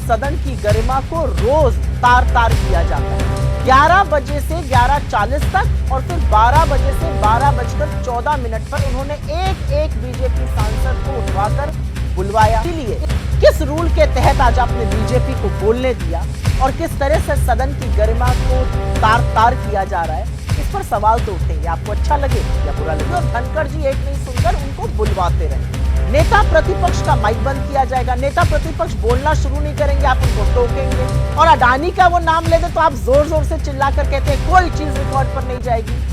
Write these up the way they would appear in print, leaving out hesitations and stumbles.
सदन की गरिमा को रोज तार तार किया जाता है। 11 बजे से 11:40 तक और फिर 12 बजे से 12:14 पर उन्होंने एक एक बीजेपी सांसद को उठवाकर बुलवाया। इसलिए किस रूल के तहत आज आपने बीजेपी को बोलने दिया और किस तरह से सदन की गरिमा को तार तार किया जा रहा है, इस पर सवाल तो उठेंगे। आपको अच्छा लगे या बुरा लगे। और धनखड़ जी एक नहीं सुनकर उनको बुलवाते रहे। नेता प्रतिपक्ष का माइक बंद किया जाएगा, नेता प्रतिपक्ष बोलना शुरू नहीं करेंगे, आप उनको टोकेंगे। और अडानी का वो नाम ले दे तो आप जोर जोर से चिल्लाकर कहते हैं कोई चीज रिकॉर्ड पर नहीं जाएगी।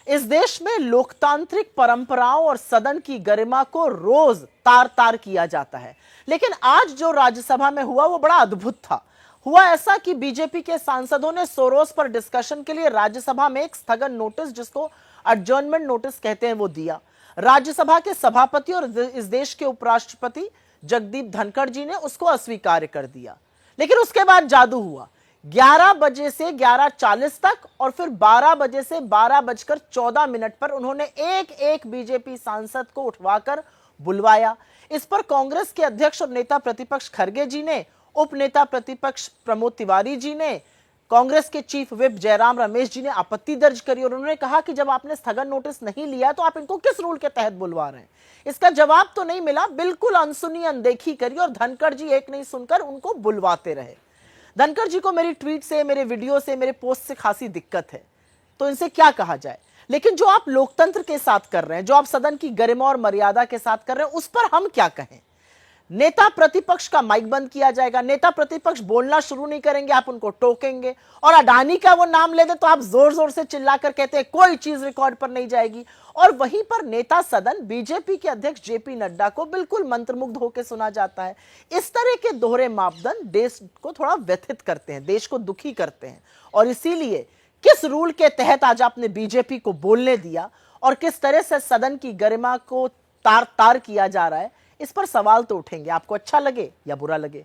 इस देश में लोकतांत्रिक परंपराओं और सदन की गरिमा को रोज तार तार किया जाता है, लेकिन आज जो राज्यसभा में हुआ वो बड़ा अद्भुत था। हुआ ऐसा कि बीजेपी के सांसदों ने सोरोस पर डिस्कशन के लिए राज्यसभा में एक स्थगन नोटिस, जिसको एडजर्नमेंट नोटिस कहते हैं, वो दिया। राज्यसभा के सभापति और इस देश के उपराष्ट्रपति जगदीप धनखड़ जी ने उसको अस्वीकार कर दिया। लेकिन उसके बाद जादू हुआ। 11 बजे से 11:40 तक और फिर 12 बजे से 12:14 पर उन्होंने एक एक बीजेपी सांसद को उठवाकर बुलवाया। इस पर कांग्रेस के अध्यक्ष और नेता प्रतिपक्ष खरगे जी ने, उप नेता प्रतिपक्ष प्रमोद तिवारी जी ने, कांग्रेस के चीफ विप जयराम रमेश जी ने आपत्ति दर्ज करी और उन्होंने कहा कि जब आपने स्थगन नोटिस नहीं लिया तो आप इनको किस रूल के तहत बुलवा रहे हैं। इसका जवाब तो नहीं मिला, बिल्कुल अनसुनी अनदेखी करी और धनखड़ जी एक नहीं सुनकर उनको बुलवाते रहे। धनखड़ जी को मेरी ट्वीट से, मेरे वीडियो से, मेरे पोस्ट से खासी दिक्कत है, तो इनसे क्या कहा जाए। लेकिन जो आप लोकतंत्र के साथ कर रहे हैं, जो आप सदन की गरिमा और मर्यादा के साथ कर रहे हैं, उस पर हम क्या कहें। नेता प्रतिपक्ष का माइक बंद किया जाएगा, नेता प्रतिपक्ष बोलना शुरू नहीं करेंगे, आप उनको टोकेंगे। और अडानी का वो नाम ले दे तो आप जोर जोर से चिल्लाकर कहते हैं कोई चीज रिकॉर्ड पर नहीं जाएगी। और वहीं पर नेता सदन बीजेपी के अध्यक्ष जेपी नड्डा को बिल्कुल मंत्रमुग्ध होकर सुना जाता है। इस तरह के दोहरे मापदंड देश को थोड़ा व्यथित करते हैं, देश को दुखी करते हैं। और इसीलिए किस रूल के तहत आज आपने बीजेपी को बोलने दिया और किस तरह से सदन की गरिमा को तार तार किया जा रहा है, इस पर सवाल तो उठेंगे। आपको अच्छा लगे या बुरा लगे।